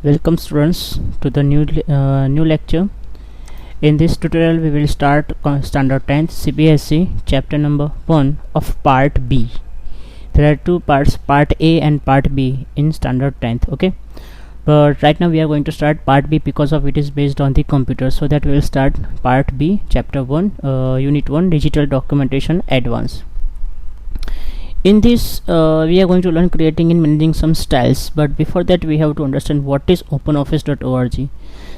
Welcome students to the new lecture. In this tutorial we will start standard 10th CBSE chapter number 1 of part B. There are two parts, part A and part B in standard 10th. Okay, but right now we are going to start part B because of it is based on the computer, so that we will start part B chapter 1 unit 1 digital documentation advanced. In this we are going to learn creating and managing some styles, but before that we have to understand what is openoffice.org.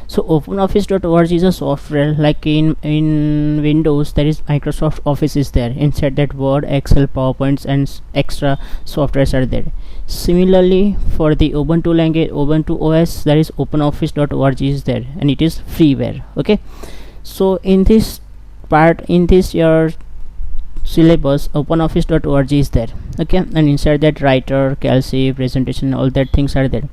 So openoffice.org is a software like in Windows there is Microsoft Office is there. Inside that Word, Excel, PowerPoints and extra softwares are there. Similarly for the Ubuntu language, Ubuntu OS, there is openoffice.org is there and it is freeware. Okay, so in this part, in this your syllabus, openoffice.org is there. Okay, and inside that writer, calc, presentation, all that things are there.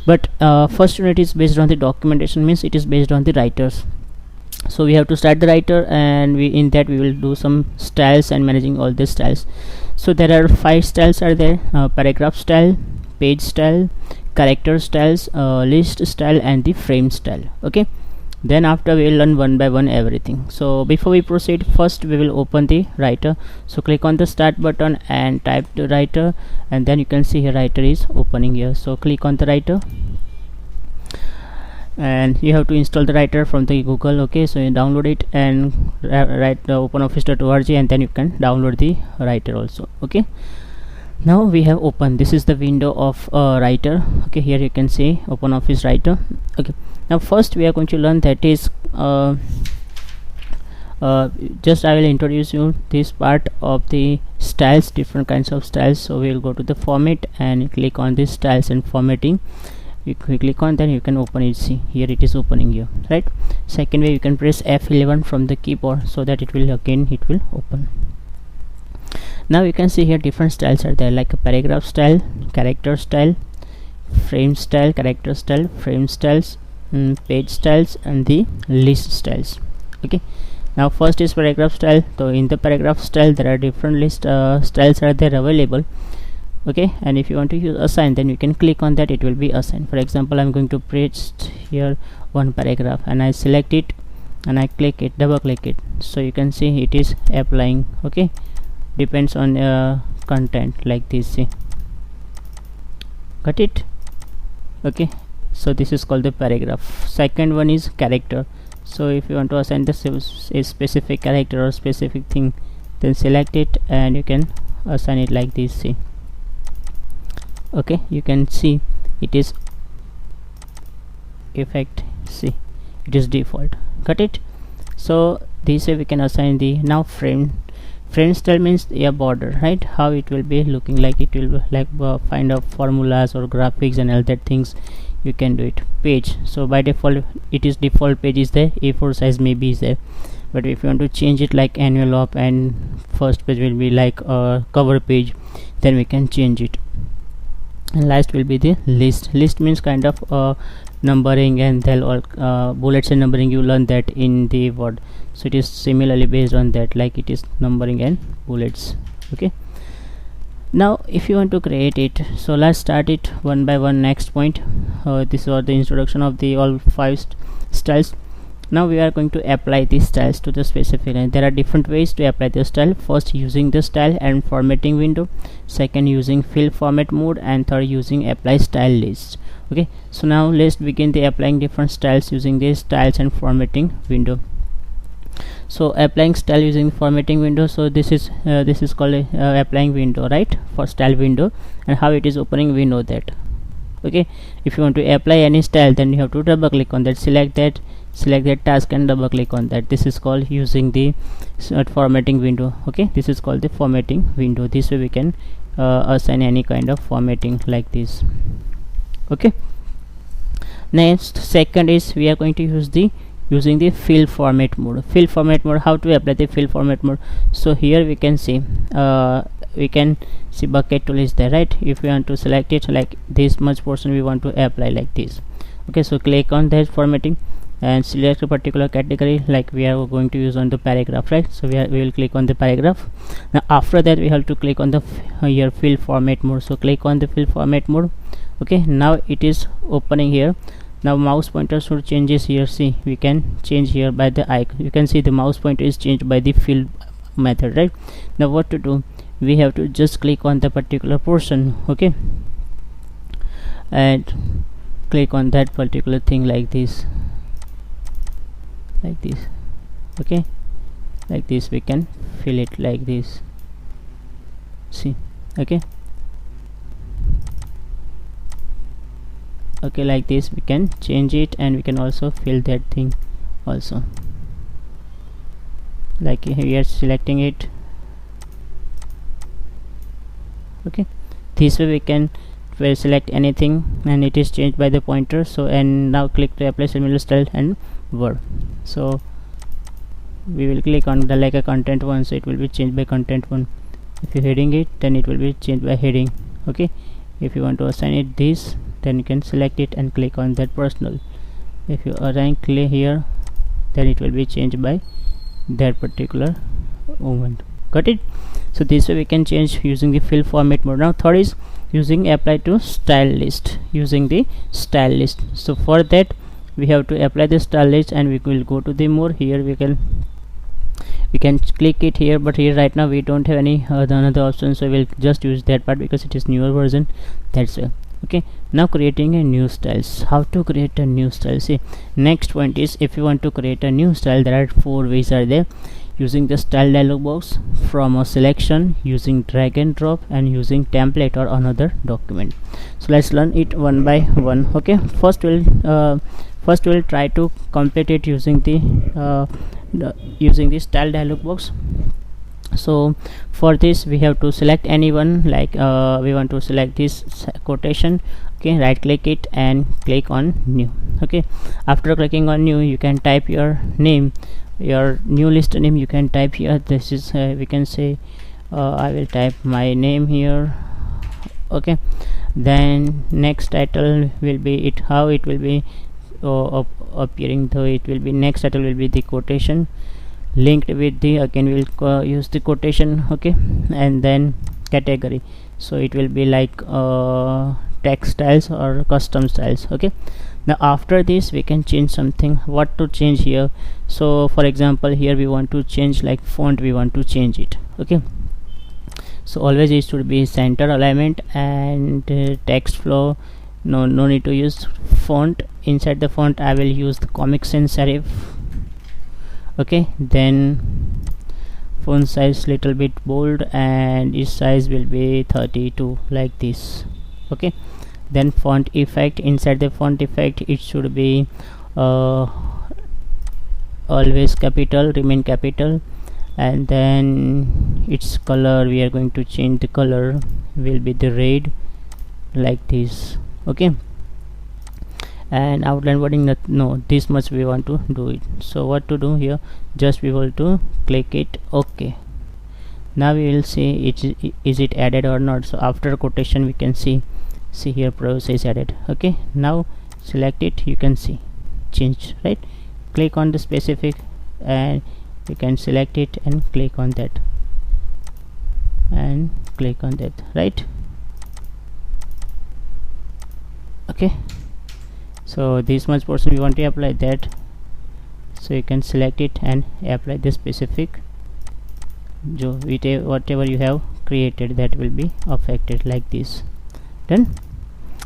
But first unit is based on the documentation, means it is based on the writers. So we have to start the writer, and in that we will do some styles and managing all these styles. So there are 5 styles are there: paragraph style, page style, character styles, list style and the frame style. Okay, then after we will learn one by one everything. So before we proceed, first we will open the writer. So click on the start button and type the writer, and then you can see here writer is opening here. So click on the writer and you have to install the writer from the Google. Okay, so you download it and write the openoffice.org, and then you can download the writer also. Okay, now we have opened, this is the window of writer. Okay, here you can see OpenOffice writer. Okay, now first we are going to learn that is just I will introduce you this part of the styles, different kinds of styles. So we will go to the format and click on this styles and formatting. You click on, then you can open it. See here it is opening here, right? Second way, you can press F11 from the keyboard so that it will open. Now you can see here different styles are there, like a paragraph style, character style, frame style, character style, frame styles, page styles and the list styles. Okay, now first is paragraph style. So in the paragraph style there are different list styles are there available. Okay, and if you want to use assign, then you can click on that, it will be assigned. For example, I'm going to paste here one paragraph and I select it and I click it, double click it, so you can see it is applying. Okay, depends on content like this. See, got it? Okay, so this is called the paragraph. Second one is character. So if you want to assign this a specific character or specific thing, then select it and you can assign it like this. See, okay, you can see it is effect. See, it is default. Got it? So this way we can assign the now frame style, means a border, right? How it will be looking like, it will be like find out formulas or graphics and all that things you can do it. Page, so by default it is default page is there, A4 size maybe is there, but if you want to change it like envelope and first page will be like a cover page, then we can change it. And last will be the list means kind of numbering, and then all bullets and numbering, you learn that in the Word. So it is similarly based on that, like it is numbering and bullets. Okay, now if you want to create it, so let's start it one by one. Next point, this was the introduction of the all 5 styles. Now we are going to apply these styles to the specific line. There are different ways to apply the style. First, using the style and formatting window. Second, using fill format mode, and third, using apply style list. Okay, so now let's begin the applying different styles using the styles and formatting window. So applying style using formatting window, so this is called applying window, right, for style window. And how it is opening, we know that. Okay, if you want to apply any style, then you have to double click on that, select that task and double click on that. This is called using the formatting window. Okay, this is called the formatting window. This way we can assign any kind of formatting like this. Okay, next, second is we are going to use the using the fill format mode. How to apply the fill format mode? So here we can see bucket tool is there, right? If we want to select it like this much portion we want to apply like this. Okay, so click on that formatting and select a particular category, like we are going to use on the paragraph, right? So we will click on the paragraph. Now after that we have to click on the here fill format mode. So click on the fill format mode. Okay, now it is opening here. Now mouse pointer should changes here. See, we can change here by the icon. You can see the mouse pointer is changed by the fill method, right? Now what to do, we have to just click on the particular portion, okay, and click on that particular thing like this, okay, like this. We can fill it like this, see, okay, like this. We can change it, and we can also fill that thing also, like we are selecting it, okay. This way we can select anything and it is changed by the pointer. So and now click to apply similar style and word. So we will click on the like a content one, so it will be changed by content one. If you heading it, then it will be changed by heading, okay. If you want to assign it this, then you can select it and click on that personal. If you assign click here, then it will be changed by that particular moment. Got it? So this way we can change using the fill format mode. Now third is using apply to style list, using the style list. So for that we have to apply the style list, and we will go to the more. Here we can click it here, but here right now we don't have any another option, so we'll just use that part because it is newer version, that's why. Okay, now creating a new styles. How to create a new style? See, next point is, if you want to create a new style, there are 4 ways are there: using the style dialog box, from a selection, using drag and drop, and using template or another document. So let's learn it one by one. Okay, first we'll try to complete it using the style dialog box. So for this we have to select anyone, like we want to select this quotation, okay. Right click it and click on new, okay. After clicking on new, you can type your name, your new list name. You can type here, this is we can say I will type my name here, okay. Then next title will be it, how it will be appearing, though it will be next title will be the quotation linked with the, again we'll use the quotation, okay. And then category, so it will be like text styles or custom styles, okay. Now after this we can change something. What to change here? So for example, here we want to change like font, we want to change it, okay. So always it should be center alignment and text flow. No need to use font. Inside the font I will use the Comic Sans serif, okay. Then font size little bit bold, and its size will be 32, like this, okay. Then font effect, inside the font effect it should be always capital, remain capital. And then its color, we are going to change the color, will be the red, like this, okay. And outline wording, no, this much we want to do it. So what to do here, just we will to click it, okay. Now we will see is it added or not. So after quotation we can see here process added, okay. Now select it, you can see change, right? Click on the specific and you can select it and click on that and click on that, right? Okay, so this much portion we want to apply that, so you can select it and apply the specific whatever you have created, that will be affected, like this. Done.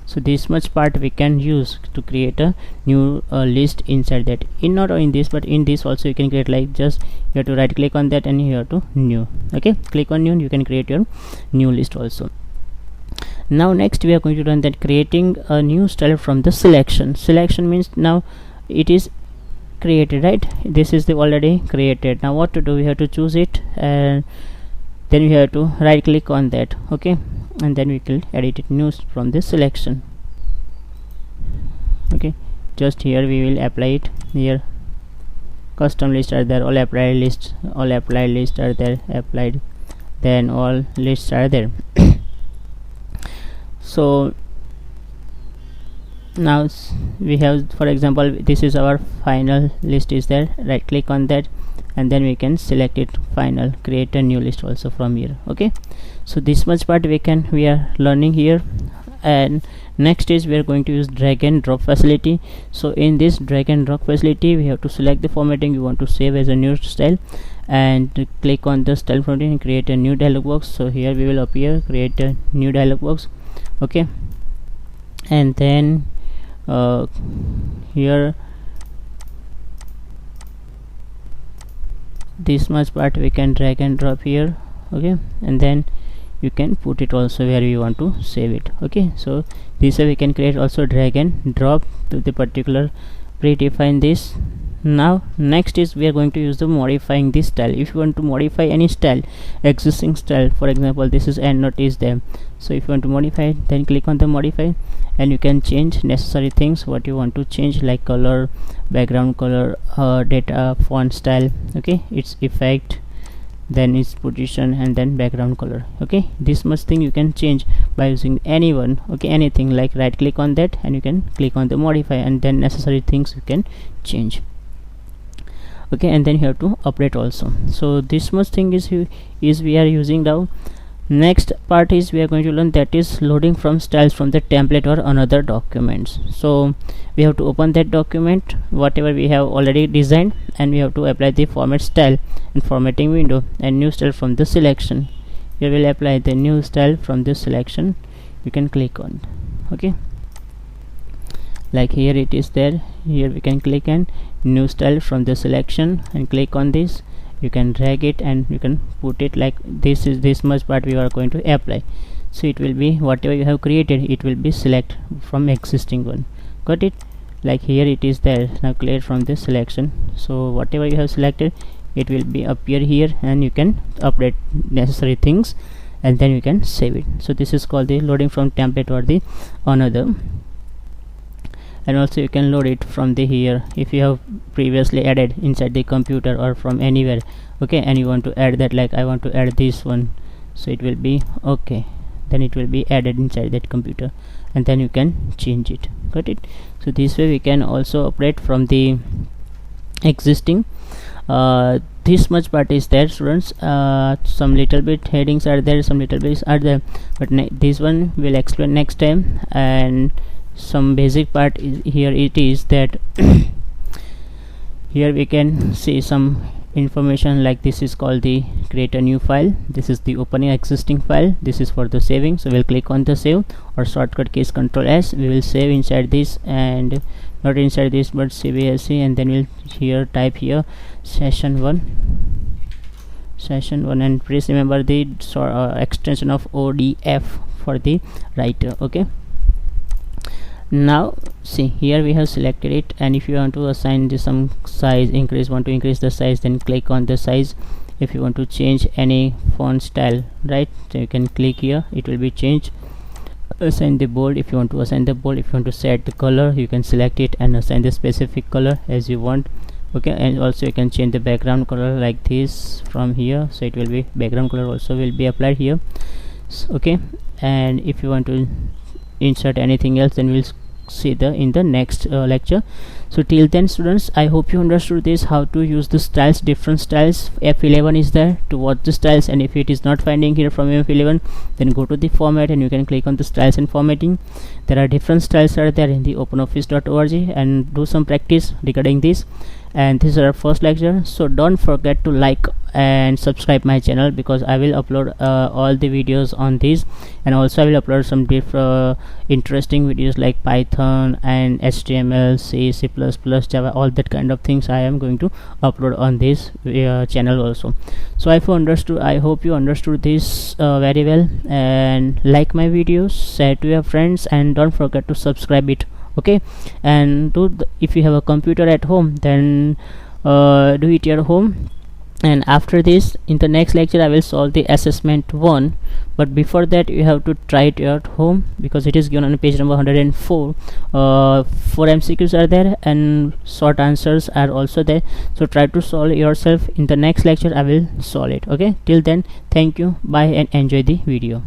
So this much part we can use to create a new list inside that. Not in this, but in this also you can create, like just you have to right click on that and you have to new, okay. Click on new, you can create your new list also. Now next we are going to learn that creating a new style from the selection. Selection means now it is created, right? This is the already created. Now what to do, we have to choose it and then we have to right click on that, okay. And then we will edit it new from this selection, okay. Just here we will apply it here. Custom lists are there, all applied lists are there, applied, then all lists are there. So now we have, for example, this is our final list is there. Right click on that and then we can select it, final, create a new list also from here. Okay, so this much part we are learning here. And next is we are going to use drag and drop facility. So in this drag and drop facility, we have to select the formatting you want to save as a new style and click on the style formatting and create a new dialog box. So here we will appear, create a new dialog box. Okay, and then here this much part we can drag and drop here. Okay, and then you can put it also where you want to save it. Okay, so this way we can create also drag and drop to the particular predefine this. Now next is we are going to use the modifying this style. If you want to modify any style, existing style, for example this is end note is there, so if you want to modify it, then click on the modify and you can change necessary things what you want to change, like color, background color, data, font style. Okay, its effect, then its position, and then background color. Okay, this much thing you can change by using anyone. Okay, anything, like right click on that and you can click on the modify and then necessary things you can change. Okay, and then you have to update also. So this much thing is we are using now. Next part is we are going to learn, that is loading from styles from the template or another documents. So we have to open that document whatever we have already designed and we have to apply the format style and formatting window and new style from the selection. You will apply the new style from this selection, you can click on. Okay, like here it is there, here we can click and new style from the selection and click on this. You can drag it and you can put it like this. Is this much part we are going to apply, so it will be whatever you have created, it will be select from existing one. Got it? Like here it is there, now clear from this selection, so whatever you have selected it will be appear here and you can update necessary things and then you can save it. So this is called the loading from template or the another. And also you can load it from the here if you have previously added inside the computer or from anywhere. Okay, and you want to add that, like I want to add this one, so it will be okay, then it will be added inside that computer and then you can change it. Got it? So this way we can also operate from the existing. This much part is there, students. Some little bit headings are there, some little bits are there, but this one will explain next time. And some basic part is here, it is that here we can see some information, like this is called the create a new file, this is the opening existing file, this is for the saving. So we'll click on the save or shortcut key is Ctrl S. We will save inside this, and not inside this but CBSE, and then we'll here type here session 1 and please remember the extension of ODF for the writer. Okay, now see here we have selected it, and if you want to assign this some size, want to increase the size, then click on the size. If you want to change any font style, right, so you can click here, it will be changed. Assign the bold, if you want to assign the bold. If you want to set the color, you can select it and assign the specific color as you want. Okay, and also you can change the background color like this from here, so it will be background color also will be applied here. Okay, and if you want to insert anything else, then we'll see in the next lecture. So till then, students, I hope you understood this, how to use the styles, different styles. F11 is there to watch the styles, and if it is not finding here from F11, then go to the format and you can click on the styles and formatting. There are different styles are there in the openoffice.org, and do some practice regarding this. And this is our first lecture, so don't forget to like and subscribe my channel, because I will upload all the videos on this, and also I will upload some different interesting videos like Python and HTML, C++, Java, all that kind of things I am going to upload on this channel also. So I hope you understood this very well, and like my videos, share to your friends, and don't forget to subscribe it. Okay, and if you have a computer at home, then do it at home. And after this, in the next lecture, I will solve the assessment 1, but before that you have to try it at home, because it is given on page number 104. 4 MCQs are there and short answers are also there, so try to solve yourself. In the next lecture I will solve it. Okay, till then, thank you, bye, and enjoy the video.